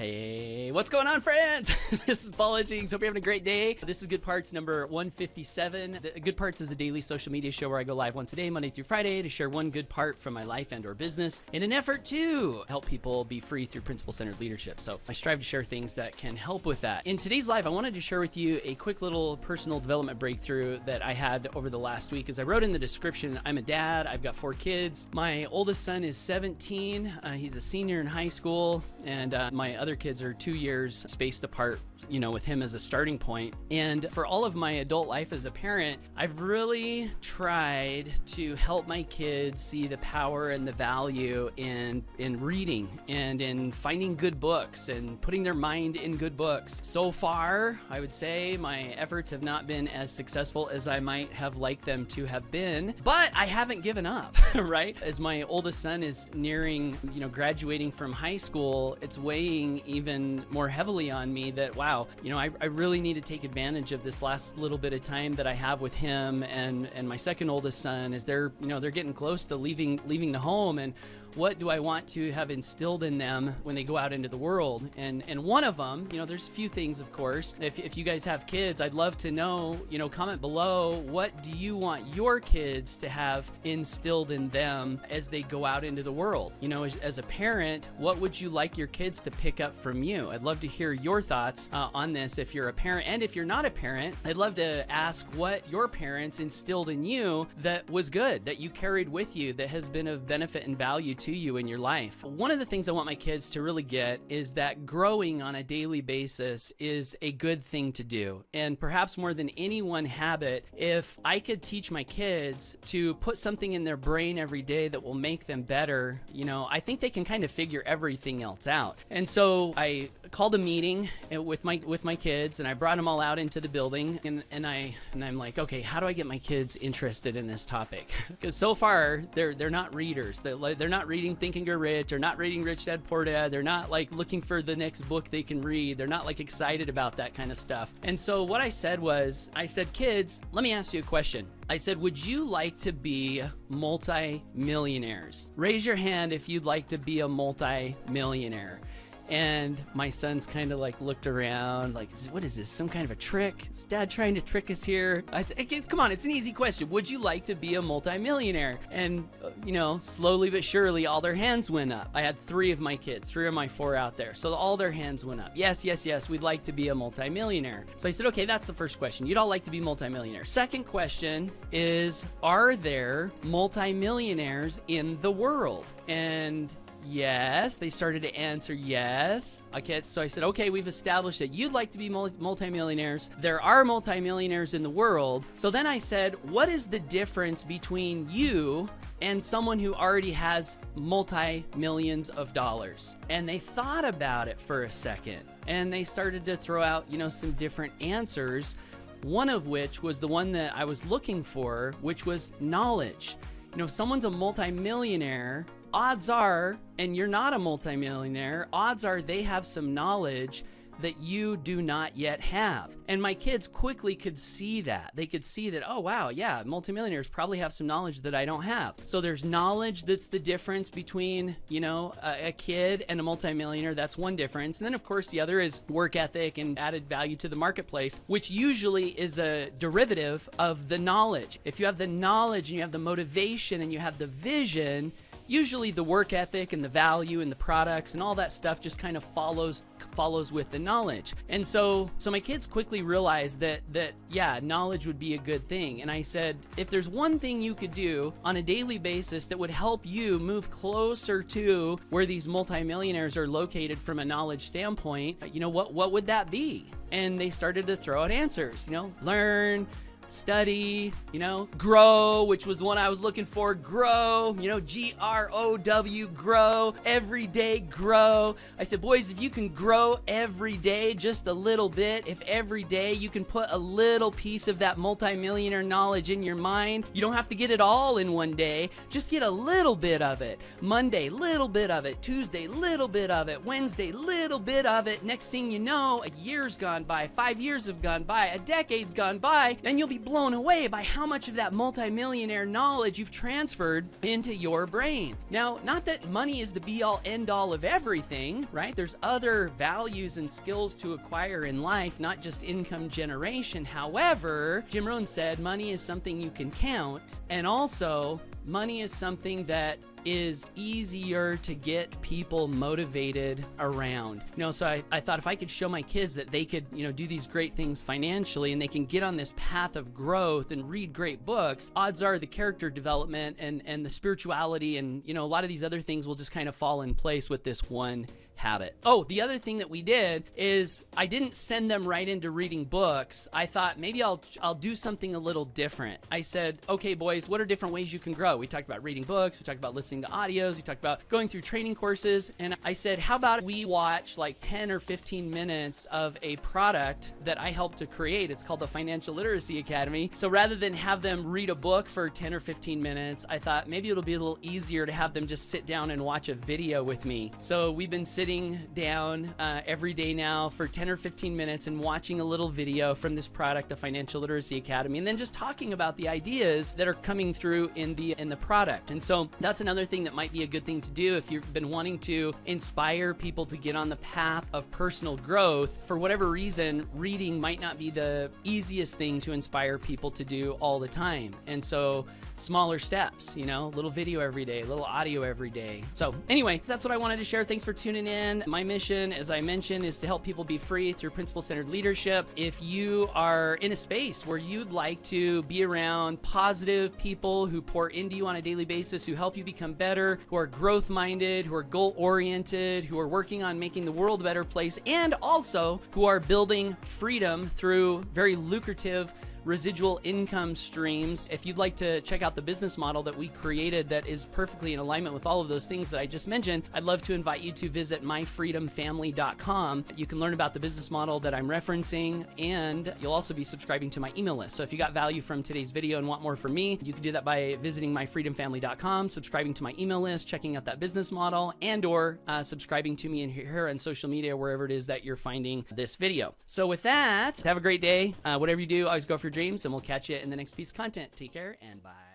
Hey, what's going on, friends? This is Paul Hutchings. Hope you're having a great day. This is Good Parts number 157. Good Parts is a daily social media show where I go live once a day, Monday through Friday, to share one good part from my life and or business in an effort to help people be free through principle-centered leadership. So I strive to share things that can help with that. In today's live, I wanted to share with you a quick little personal development breakthrough that I had over the last week. As I wrote in the description, I'm a dad. I've got 4 kids. My oldest son is 17. He's a senior in high school, and my other kids are 2 years spaced apart, with him as a starting point. And for all of my adult life as a parent, I've really tried to help my kids see the power and the value in reading and in finding good books and putting their mind in good books. So far, I would say my efforts have not been as successful as I might have liked them to have been, but I haven't given up, right? As my oldest son is nearing, graduating from high school, it's weighing even more heavily on me that, wow, I really need to take advantage of this last little bit of time that I have with him and my second oldest son as they're getting close to leaving the home. And what do I want to have instilled in them when they go out into the world? And one of them, there's a few things, of course. If you guys have kids, I'd love to know, comment below, what do you want your kids to have instilled in them as they go out into the world? As a parent, what would you like your kids to pick up from you? I'd love to hear your thoughts on this if you're a parent. And if you're not a parent, I'd love to ask what your parents instilled in you that was good, that you carried with you, that has been of benefit and value to you in your life. One of the things I want my kids to really get is that growing on a daily basis is a good thing to do. And perhaps more than any one habit, if I could teach my kids to put something in their brain every day that will make them better, I think they can kind of figure everything else out. And so I called a meeting with my kids, and I brought them all out into the building, and I'm like, okay, how do I get my kids interested in this topic? Because so far they're not readers. They're not reading Think and Grow Rich. They're not reading Rich Dad Poor Dad. They're not like looking for the next book they can read. They're not like excited about that kind of stuff. And so what I said, kids, let me ask you a question. I said, would you like to be multi-millionaires? Raise your hand if you'd like to be a multi-millionaire. And my son's kind of looked around like, what is this? Some kind of a trick? Is Dad trying to trick us here? I said, okay, come on, it's an easy question. Would you like to be a multimillionaire? And, slowly but surely, all their hands went up. I had 3 of my kids, 3 of my 4 out there. So all their hands went up. Yes, we'd like to be a multimillionaire. So I said, okay, that's the first question. You'd all like to be multimillionaires. Second question is, are there multimillionaires in the world? And yes, they started to answer yes. Okay, so I said, okay, we've established that you'd like to be multimillionaires. There are multimillionaires in the world. So then I said, what is the difference between you and someone who already has multi-millions of dollars? And they thought about it for a second, and they started to throw out, some different answers. One of which was the one that I was looking for, which was knowledge. If someone's a multimillionaire, odds are, and you're not a multimillionaire, odds are they have some knowledge that you do not yet have. And my kids quickly could see that. They could see that, oh, wow, yeah, multimillionaires probably have some knowledge that I don't have. So there's knowledge that's the difference between, a kid and a multimillionaire. That's one difference. And then, of course, the other is work ethic and added value to the marketplace, which usually is a derivative of the knowledge. If you have the knowledge and you have the motivation and you have the vision, usually the work ethic and the value and the products and all that stuff just kind of follows with the knowledge. And so my kids quickly realized that knowledge would be a good thing. And I said, if there's one thing you could do on a daily basis that would help you move closer to where these multimillionaires are located from a knowledge standpoint, what would that be? And they started to throw out answers, learn, study, grow, which was the one I was looking for. Grow, G-R-O-W, grow, every day grow. I said, boys, if you can grow every day just a little bit, if every day you can put a little piece of that multimillionaire knowledge in your mind, you don't have to get it all in one day, just get a little bit of it. Monday, little bit of it. Tuesday, little bit of it. Wednesday, little bit of it. Next thing you know, a year's gone by, 5 years have gone by, a decade's gone by, and you'll be blown away by how much of that multimillionaire knowledge you've transferred into your brain. Now, not that money is the be-all, end-all of everything, right? There's other values and skills to acquire in life, not just income generation. However, Jim Rohn said money is something you can count, and also money is something that is easier to get people motivated around. So I thought if I could show my kids that they could, do these great things financially and they can get on this path of growth and read great books, odds are the character development and the spirituality and, a lot of these other things will just kind of fall in place with this one habit. Oh, the other thing that we did is I didn't send them right into reading books. I thought maybe I'll do something a little different. I said, okay, boys, what are different ways you can grow? We talked about reading books. We talked about listening to audios. We talked about going through training courses. And I said, how about we watch like 10 or 15 minutes of a product that I helped to create? It's called the Financial Literacy Academy. So rather than have them read a book for 10 or 15 minutes, I thought maybe it'll be a little easier to have them just sit down and watch a video with me. So we've been sitting down every day now for 10 or 15 minutes and watching a little video from this product, the Financial Literacy Academy, and then just talking about the ideas that are coming through in the product. And so that's another thing that might be a good thing to do if you've been wanting to inspire people to get on the path of personal growth. For whatever reason, reading might not be the easiest thing to inspire people to do all the time. And so smaller steps, little video every day, little audio every day. So anyway, that's what I wanted to share. Thanks for tuning in. My mission, as I mentioned, is to help people be free through principle-centered leadership. If you are in a space where you'd like to be around positive people who pour into you on a daily basis, who help you become better, who are growth-minded, who are goal-oriented, who are working on making the world a better place, and also who are building freedom through very lucrative residual income streams. If you'd like to check out the business model that we created that is perfectly in alignment with all of those things that I just mentioned, I'd love to invite you to visit myfreedomfamily.com. You can learn about the business model that I'm referencing, and you'll also be subscribing to my email list. So if you got value from today's video and want more from me, you can do that by visiting myfreedomfamily.com, subscribing to my email list, checking out that business model, and or subscribing to me in here on social media, wherever it is that you're finding this video. So with that, have a great day. Whatever you do, always go for your dreams, and we'll catch you in the next piece of content. Take care and bye.